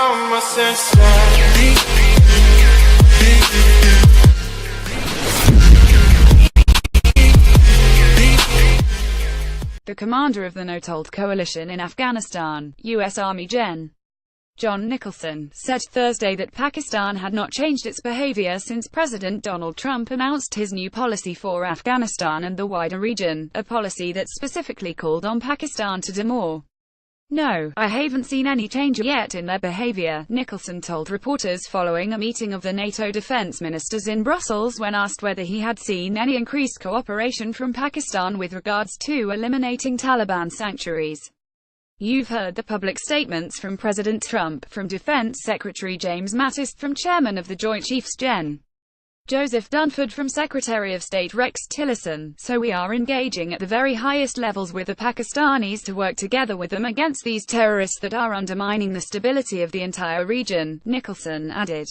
calm my senses. The commander of the no-told coalition in Afghanistan, U.S. Army Gen. John Nicholson, said Thursday that Pakistan had not changed its behavior since President Donald Trump announced his new policy for Afghanistan and the wider region, a policy that specifically called on Pakistan to do more. "No, I haven't seen any change yet in their behavior," Nicholson told reporters following a meeting of the NATO defense ministers in Brussels when asked whether he had seen any increased cooperation from Pakistan with regards to eliminating Taliban sanctuaries. "You've heard the public statements from President Trump, from Defense Secretary James Mattis, from Chairman of the Joint Chiefs Gen. Joseph Dunford, from Secretary of State Rex Tillerson, so we are engaging at the very highest levels with the Pakistanis to work together with them against these terrorists that are undermining the stability of the entire region," Nicholson added.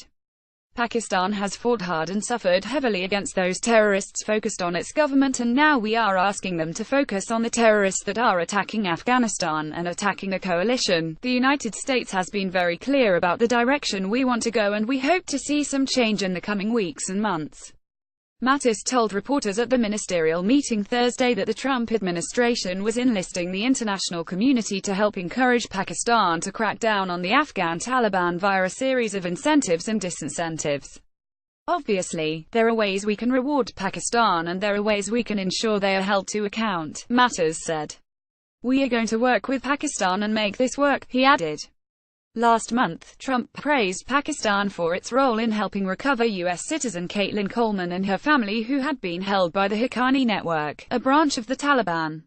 Pakistan has fought hard and suffered heavily against those terrorists focused on its government, and now we are asking them to focus on the terrorists that are attacking Afghanistan and attacking the coalition. "The United States has been very clear about the direction we want to go, and we hope to see some change in the coming weeks and months." Mattis told reporters at the ministerial meeting Thursday that the Trump administration was enlisting the international community to help encourage Pakistan to crack down on the Afghan Taliban via a series of incentives and disincentives. "Obviously, there are ways we can reward Pakistan and there are ways we can ensure they are held to account," Mattis said. "We are going to work with Pakistan and make this work," he added. Last month, Trump praised Pakistan for its role in helping recover U.S. citizen Caitlin Coleman and her family, who had been held by the Haqqani network, a branch of the Taliban.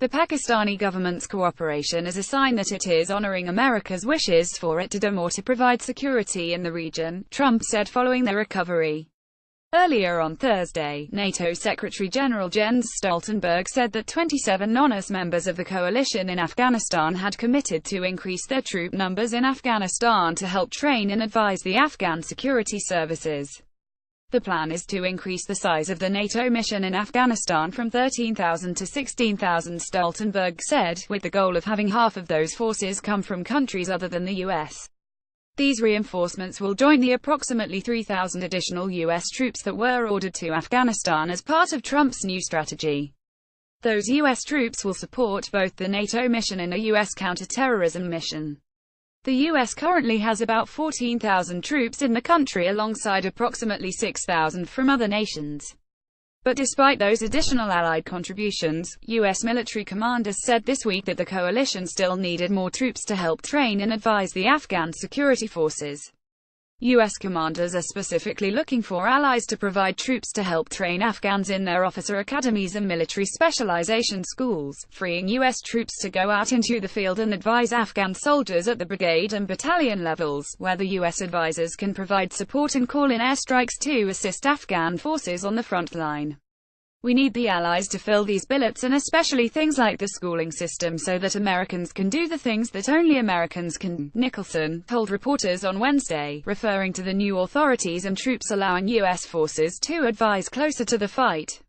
The Pakistani government's cooperation is a sign that it is honoring America's wishes for it to do more to provide security in the region, Trump said following their recovery. Earlier on Thursday, NATO Secretary-General Jens Stoltenberg said that 27 non-US members of the coalition in Afghanistan had committed to increase their troop numbers in Afghanistan to help train and advise the Afghan security services. The plan is to increase the size of the NATO mission in Afghanistan from 13,000 to 16,000, Stoltenberg said, with the goal of having half of those forces come from countries other than the US. These reinforcements will join the approximately 3,000 additional U.S. troops that were ordered to Afghanistan as part of Trump's new strategy. Those U.S. troops will support both the NATO mission and a U.S. counter-terrorism mission. The U.S. currently has about 14,000 troops in the country alongside approximately 6,000 from other nations. But despite those additional Allied contributions, U.S. military commanders said this week that the coalition still needed more troops to help train and advise the Afghan security forces. U.S. commanders are specifically looking for allies to provide troops to help train Afghans in their officer academies and military specialization schools, freeing U.S. troops to go out into the field and advise Afghan soldiers at the brigade and battalion levels, where the U.S. advisors can provide support and call in airstrikes to assist Afghan forces on the front line. "We need the allies to fill these billets, and especially things like the schooling system, so that Americans can do the things that only Americans can," Nicholson told reporters on Wednesday, referring to the new authorities and troops allowing U.S. forces to advise closer to the fight.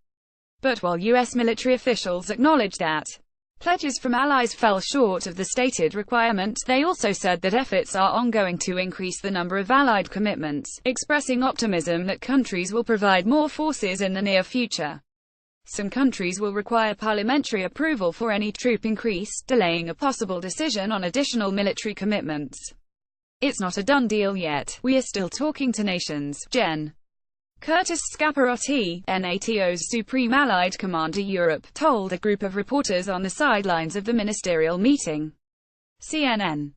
But while U.S. military officials acknowledged that pledges from allies fell short of the stated requirement, they also said that efforts are ongoing to increase the number of allied commitments, expressing optimism that countries will provide more forces in the near future. Some countries will require parliamentary approval for any troop increase, delaying a possible decision on additional military commitments. "It's not a done deal yet. We are still talking to nations," Gen. Curtis Scaparotti, NATO's Supreme Allied Commander Europe, told a group of reporters on the sidelines of the ministerial meeting. CNN